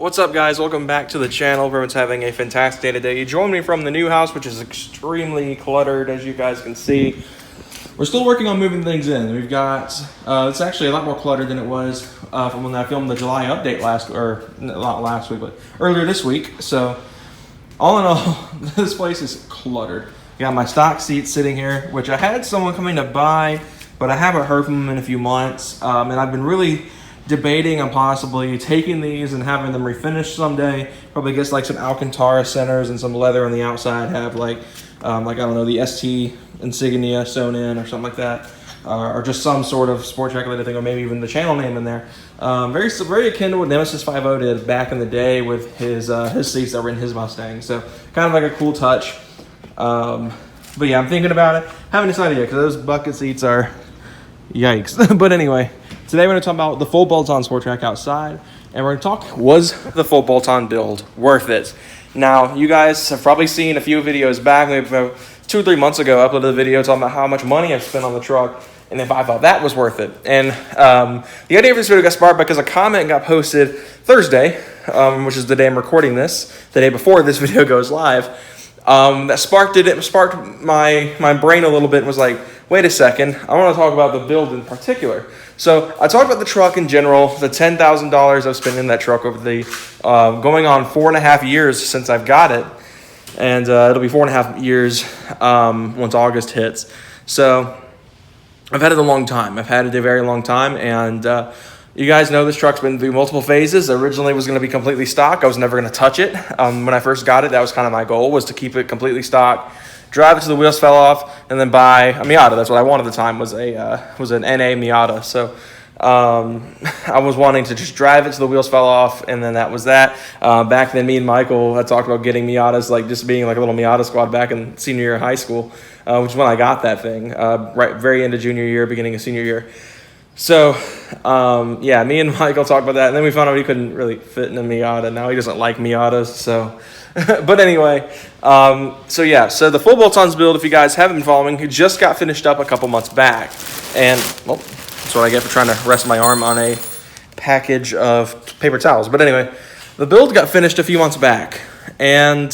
What's up, guys? Welcome back to the channel. Everyone's having a fantastic day today. You joined me from the new house, which is extremely cluttered, as you guys can see. We're still working on moving things in. We've got, it's actually a lot more cluttered than it was from when I filmed the July update not last week, but earlier this week. So, all in all, this place is cluttered. Got my stock seats sitting here, which I had someone coming to buy, but I haven't heard from them in a few months. And I've been really debating on possibly taking these and having them refinished someday. Probably get like some Alcantara centers and some leather on the outside. Have like I don't know, the ST insignia sewn in or something like that, or just some sort of sport track related thing, or maybe even the channel name in there. Very akin to what Nemesis 5.0 did back in the day with his seats that were in his Mustang. So kind of like a cool touch. But yeah, I'm thinking about it. Haven't decided yet because those bucket seats are yikes. But anyway. Today we're going to talk about the full bolt-on sport track outside, and we're going to talk, was the full bolt-on build worth it? Now, you guys have probably seen a few videos back, maybe about 2 or 3 months ago, I uploaded a video talking about how much money I've spent on the truck, and if I thought that was worth it. And the idea of this video got sparked because a comment got posted Thursday, which is the day I'm recording this, the day before this video goes live, that sparked my brain a little bit and was like, wait a second, I want to talk about the build in particular. So I talked about the truck in general, the $10,000 I've spent in that truck over the going on 4.5 years since I've got it, and it'll be 4.5 years once August hits. So I've had it a long time. I've had it a very long time, and you guys know this truck's been through multiple phases. Originally, it was going to be completely stock. I was never going to touch it. When I first got it, that was kind of my goal, was to keep it completely stock, drive it till the wheels fell off, and then buy a Miata. That's what I wanted at the time, was an NA Miata. So I was wanting to just drive it till the wheels fell off, and then that was that. Back then, me and Michael had talked about getting Miatas, like just being like a little Miata squad back in senior year of high school, which is when I got that thing, right very end of junior year, beginning of senior year. So, yeah, me and Michael talked about that, and then we found out he couldn't really fit in a Miata. Now he doesn't like Miatas, so... But anyway, so the full bolt-ons build, if you guys haven't been following, it just got finished up a couple months back. And, well, that's what I get for trying to rest my arm on a package of paper towels. But anyway, the build got finished a few months back. And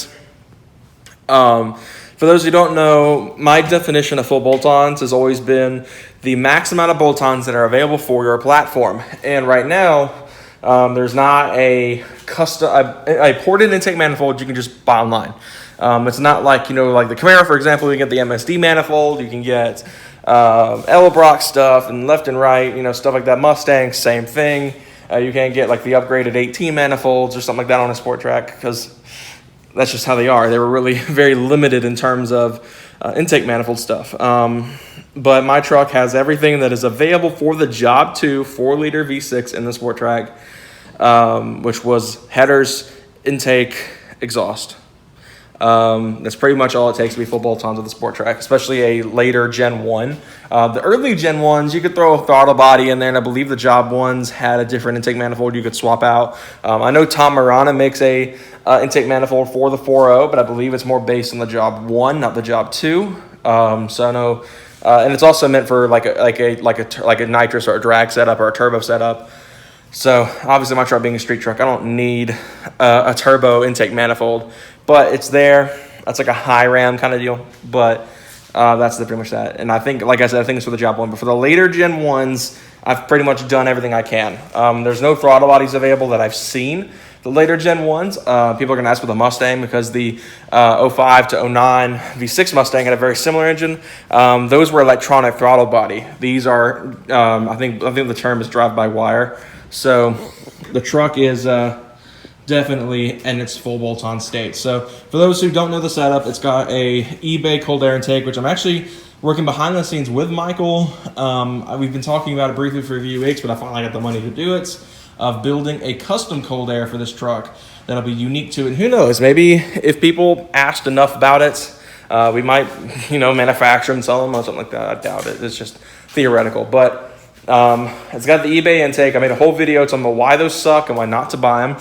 for those who don't know, my definition of full bolt-ons has always been the max amount of bolt-ons that are available for your platform. And right now, there's not a custom, a ported intake manifold you can just buy online. It's not like, like the Camaro, for example, you can get the MSD manifold, you can get Edelbrock stuff and left and right, stuff like that. Mustang, same thing. You can't get like the upgraded 18 manifolds or something like that on a sport track because that's just how they are. They were really very limited in terms of intake manifold stuff. But my truck has everything that is available for the Job 2 4-liter V6 in the sport track, which was headers, intake, exhaust. That's pretty much all it takes to be full bolt-ons with the sport track, especially a later Gen 1. The early Gen 1s, you could throw a throttle body in there, and I believe the Job 1s had a different intake manifold you could swap out. I know Tom Marana makes a intake manifold for the 4.0, but I believe it's more based on the Job 1, not the Job 2. So I know... and it's also meant for like a nitrous or a drag setup or a turbo setup. So obviously, my truck being a street truck, I don't need a turbo intake manifold, but it's there. That's like a high ram kind of deal, but that's pretty much that. And I think, like I said, I think it's for the Job 1. But for the later Gen 1s, I've pretty much done everything I can. There's no throttle bodies available that I've seen. The later Gen 1s, people are going to ask for the Mustang because the 05 to 09 V6 Mustang had a very similar engine. Those were electronic throttle body. These are, I think the term is drive-by-wire. So the truck is definitely in its full bolt-on state. So for those who don't know the setup, it's got a eBay cold air intake, which I'm actually working behind the scenes with Michael. We've been talking about it briefly for a few weeks, but I finally got the money to do it. Of building a custom cold air for this truck that'll be unique to it. And who knows, maybe if people asked enough about it, we might, manufacture and sell them or something like that. I doubt it. It's just theoretical. But it's got the eBay intake. I made a whole video talking about why those suck and why not to buy them.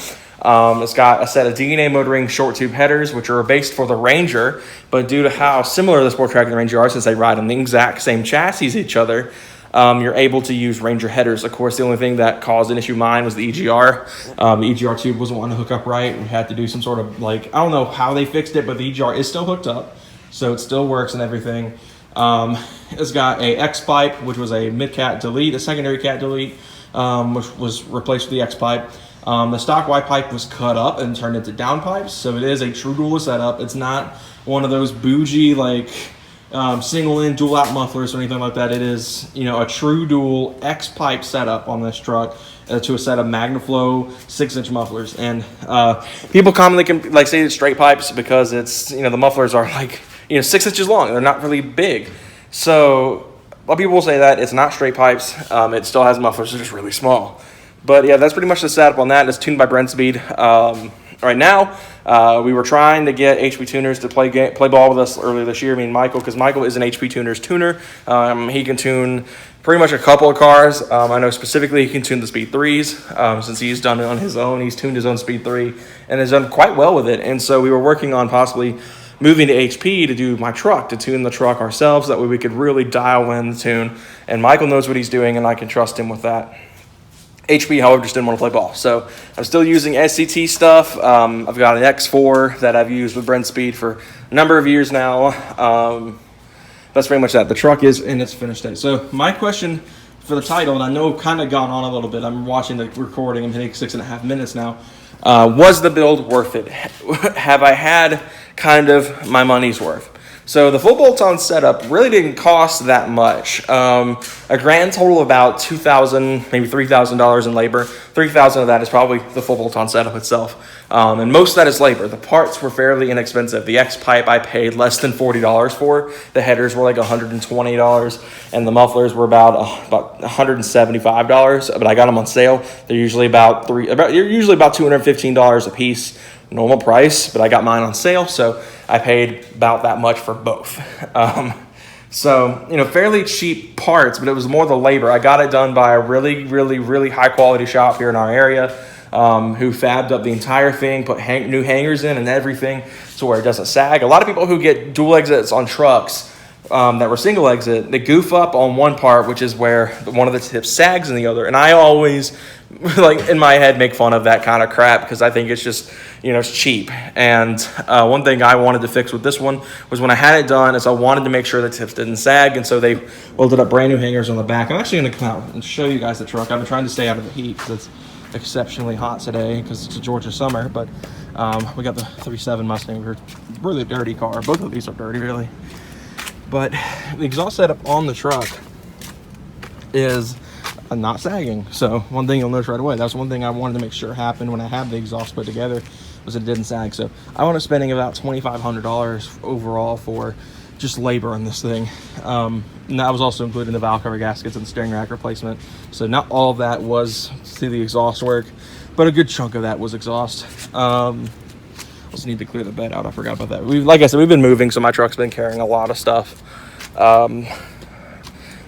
It's got a set of DNA motoring short tube headers, which are based for the Ranger, but due to how similar the Sport Track and the Ranger are, since they ride on the exact same chassis as each other, you're able to use Ranger headers. Of course, the only thing that caused an issue of mine was the EGR. The EGR tube wasn't wanting to hook up right. We had to do some sort of, like, I don't know how they fixed it, but the EGR is still hooked up, so it still works and everything. It's got a X pipe, which was a mid-cat delete, a secondary cat delete, which was replaced with the X pipe. The stock Y pipe was cut up and turned into down pipes, so it is a true dual setup. It's not one of those bougie, like, single in dual out mufflers or anything like that. It is, you know, a true dual X pipe setup on this truck to a set of MagnaFlow 6-inch mufflers. And people commonly can like say it's straight pipes because it's, you know, the mufflers are like, you know, 6 inches long. They're not really big. So a lot of people will say that it's not straight pipes. It still has mufflers, they're just really small. But yeah, that's pretty much the setup on that. It's tuned by Brent Speed. Right now, we were trying to get HP tuners to play ball with us earlier this year. I mean, Michael, because Michael is an HP tuners tuner. He can tune pretty much a couple of cars. I know specifically he can tune the Speed 3s. Since he's done it on his own, he's tuned his own Speed 3 and has done quite well with it. And so we were working on possibly moving to HP to do my truck, to tune the truck ourselves. That way we could really dial in the tune. And Michael knows what he's doing, and I can trust him with that. HP, however, just didn't want to play ball. So I'm still using SCT stuff. I've got an X4 that I've used with Brent Speed for a number of years now. That's pretty much that. The truck is in its finished state. So my question for the title, and I know I've kind of gone on a little bit. I'm watching the recording. I'm hitting 6.5 minutes now. Was the build worth it? Have I had kind of my money's worth? So the full bolt-on setup really didn't cost that much. A grand total of about $2,000, maybe $3,000 in labor. $3,000 of that is probably the full bolt-on setup itself. And most of that is labor. The parts were fairly inexpensive. The X pipe I paid less than $40 for. The headers were like $120, and the mufflers were about $175. But I got them on sale. They're usually about $215 a piece. Normal price, but I got mine on sale, so I paid about that much for both. So, you know, fairly cheap parts, but it was more the labor. I got it done by a really, really, really high quality shop here in our area, who fabbed up the entire thing, put new hangers in and everything to where it doesn't sag. A lot of people who get dual exits on trucks that were single exit, they goof up on one part, which is where one of the tips sags in the other. And I always, like, in my head, make fun of that kind of crap because I think it's just, you know, it's cheap. And one thing I wanted to fix with this one was when I had it done is I wanted to make sure the tips didn't sag. And so they welded up brand new hangers on the back. I'm actually going to come out and show you guys the truck. I've been trying to stay out of the heat because it's exceptionally hot today because it's a Georgia summer. But we got the 3.7 Mustang. We're a really dirty car. Both of these are dirty, really. But the exhaust setup on the truck is not sagging. So one thing you'll notice right away, that's one thing I wanted to make sure happened when I had the exhaust put together, was it didn't sag. So I wound up spending about $2,500 overall for just labor on this thing. And that was also including the valve cover gaskets and steering rack replacement. So not all of that was to the exhaust work, but a good chunk of that was exhaust. Also need to clear the bed out. I forgot about that. Like I said, we've been moving, so my truck's been carrying a lot of stuff.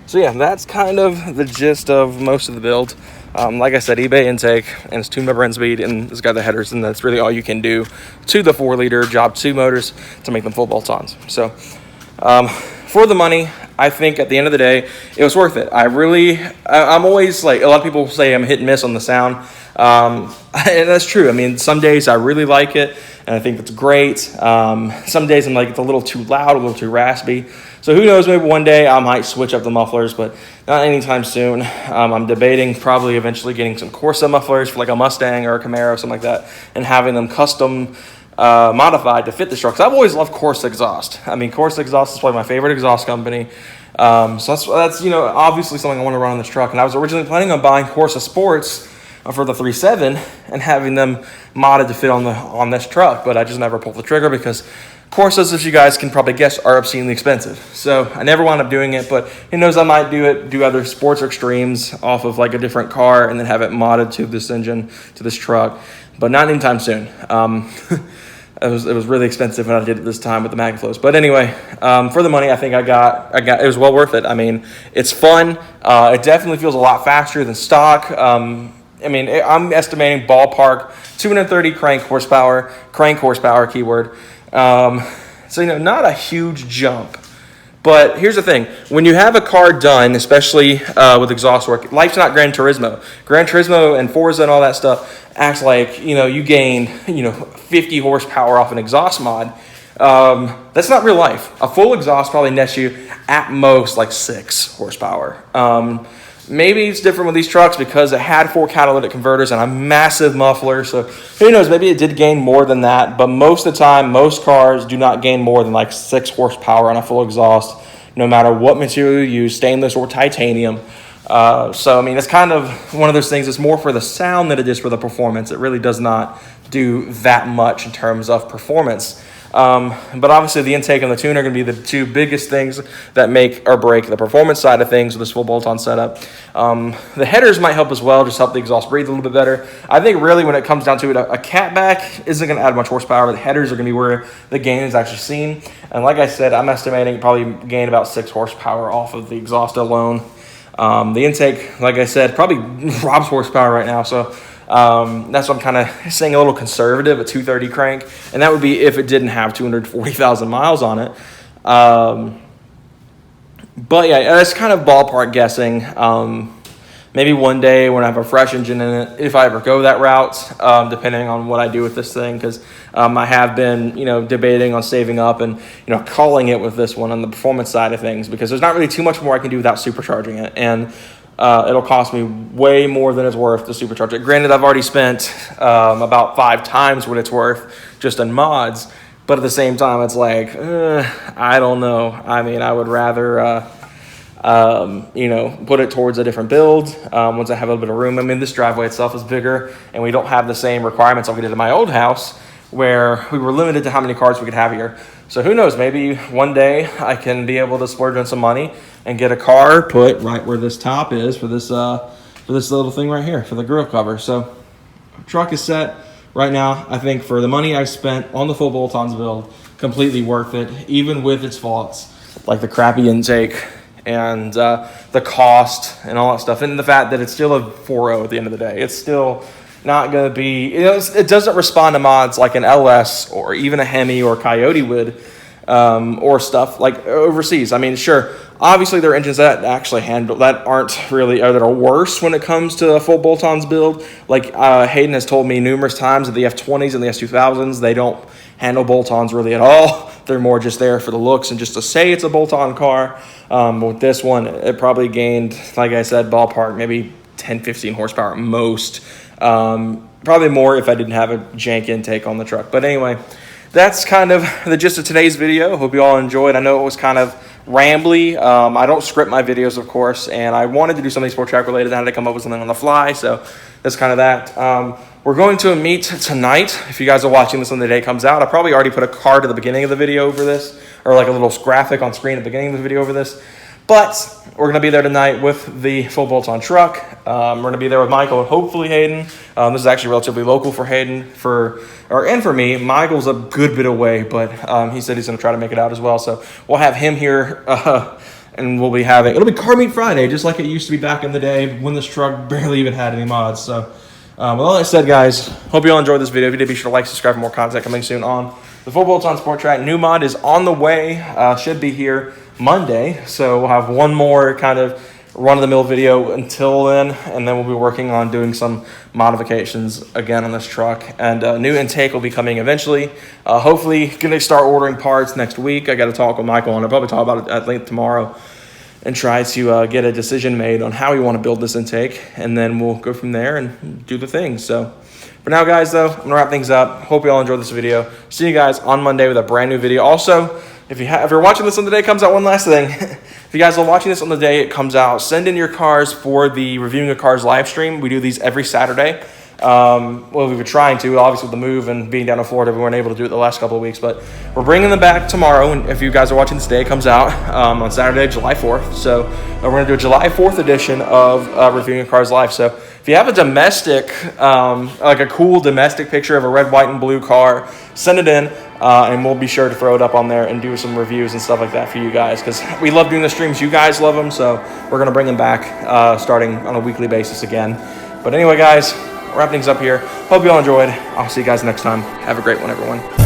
So yeah, that's kind of the gist of most of the build. Like I said, eBay intake, and it's tuned by Brent Speed, and it's got the headers, and that's really all you can do to the 4-liter Job 2 motors to make them full bolt-ons. So for the money, I think at the end of the day, it was worth it. I'm always like, a lot of people say I'm hit and miss on the sound. And that's true. I mean, some days I really like it, and I think it's great. Some days I'm like, it's a little too loud, a little too raspy. So who knows, maybe one day I might switch up the mufflers, but not anytime soon. I'm debating probably eventually getting some Corsa mufflers for like a Mustang or a Camaro or something like that, and having them custom modified to fit the truck. 'Cause I've always loved Corsa exhaust. I mean, Corsa exhaust is probably my favorite exhaust company. So that's you know, obviously something I want to run on this truck. And I was originally planning on buying Corsa Sports for the 3.7 and having them modded to fit on this truck, but I just never pulled the trigger because Corsas, as you guys can probably guess, are obscenely expensive. So I never wound up doing it, but who knows, I might do other sports or extremes off of like a different car and then have it modded to this engine, to this truck, but not anytime soon. It was really expensive when I did it this time with the MagnaFlows. But anyway, for the money, I think I got it was well worth it. I mean, it's fun. It definitely feels a lot faster than stock. I mean, I'm estimating ballpark 230 crank horsepower keyword. So, you know, not a huge jump, But here's the thing. When you have a car done, especially with exhaust work, life's not Gran Turismo. Gran Turismo and Forza and all that stuff acts like, you gained, 50 horsepower off an exhaust mod. That's not real life. A full exhaust probably nets you at most like 6 horsepower. Maybe it's different with these trucks because it had 4 catalytic converters and a massive muffler. So who knows, maybe it did gain more than that. But most of the time, most cars do not gain more than like 6 horsepower on a full exhaust, no matter what material you use, stainless or titanium. So, I mean, it's kind of one of those things. It's more for the sound than it is for the performance. It really does not do that much in terms of performance. But obviously the intake and the tuner are going to be the 2 biggest things that make or break the performance side of things with this full bolt-on setup. The headers might help as well, just help the exhaust breathe a little bit better. I think really when it comes down to it, a catback isn't going to add much horsepower. The headers are going to be where the gain is actually seen. And like I said, I'm estimating probably gain about 6 horsepower off of the exhaust alone. The intake, like I said, probably robs horsepower right now. So that's what I'm kind of saying, a little conservative, a 230 crank, and that would be if it didn't have 240,000 miles on it. But yeah, that's kind of ballpark guessing. Maybe one day when I have a fresh engine in it, if I ever go that route, depending on what I do with this thing, because I have been, debating on saving up and, calling it with this one on the performance side of things, because there's not really too much more I can do without supercharging it, and it'll cost me way more than it's worth to supercharge it. Granted, I've already spent about 5 times what it's worth just in mods, but at the same time, it's like, I don't know. I mean, I would rather, put it towards a different build once I have a little bit of room. I mean, this driveway itself is bigger, and we don't have the same requirements like we did in my old house, where we were limited to how many cars we could have here. So who knows, maybe one day I can be able to splurge on some money and get a car put right where this top is for this little thing right here, for the grill cover. So truck is set right now. I think for the money I spent on the full bolt-ons build, completely worth it, even with its faults, like the crappy intake and the cost and all that stuff, and the fact that it's still a 4.0 at the end of the day. It's still not going to be, it doesn't respond to mods like an LS or even a Hemi or Coyote would, or stuff like overseas. I mean, sure, obviously there are engines that actually handle, that aren't really, or that are worse when it comes to a full bolt-ons build. Like Hayden has told me numerous times that the F20s and the S2000s, they don't handle bolt-ons really at all. They're more just there for the looks and just to say it's a bolt-on car. With this one, it probably gained, like I said, ballpark, maybe 10, 15 horsepower at most. Probably more if I didn't have a jank intake on the truck. But anyway, that's kind of the gist of today's video. Hope you all enjoyed. I know it was kind of rambly. I don't script my videos, of course, and I wanted to do something Sport Track related. I had to come up with something on the fly, so that's kind of that. We're going to a meet tonight. If you guys are watching this when the day comes out, I probably already put a card at the beginning of the video over this, or like a little graphic on screen at the beginning of the video over this. But we're going to be there tonight with the full bolt-on truck. We're going to be there with Michael and hopefully Hayden. This is actually relatively local for Hayden and for me. Michael's a good bit away, but he said he's going to try to make it out as well. So we'll have him here, and we'll be having, it'll be Car Meet Friday, just like it used to be back in the day when this truck barely even had any mods. So with all that said, guys, hope you all enjoyed this video. If you did, be sure to like, subscribe for more content coming soon on the full bolt-on Sport Track. New mod is on the way, should be here Monday, so we'll have one more kind of run-of-the-mill video until then, and then we'll be working on doing some modifications again on this truck, and a new intake will be coming eventually. Hopefully gonna start ordering parts next week. I got to talk with Michael, and I'll probably talk about it at length tomorrow and try to get a decision made on how we want to build this intake, and then we'll go from there and do the thing. So for now, guys, though, I'm gonna wrap things up. Hope you all enjoyed this video. See you guys on Monday with a brand new video. Also, if you're watching this on the day it comes out, one last thing. If you guys are watching this on the day it comes out, send in your cars for the Reviewing a Cars live stream. We do these every Saturday. Well, we were trying to, obviously with the move and being down in Florida, we weren't able to do it the last couple of weeks, but we're bringing them back tomorrow. And if you guys are watching this day, it comes out on Saturday, July 4th. So we're going to do a July 4th edition of Reviewing a Cars live. So if you have a domestic, like a cool domestic picture of a red, white, and blue car, send it in, and we'll be sure to throw it up on there and do some reviews and stuff like that for you guys, because we love doing the streams. You guys love them, so we're going to bring them back starting on a weekly basis again. But anyway, guys, wrap things up here. Hope you all enjoyed. I'll see you guys next time. Have a great one, everyone.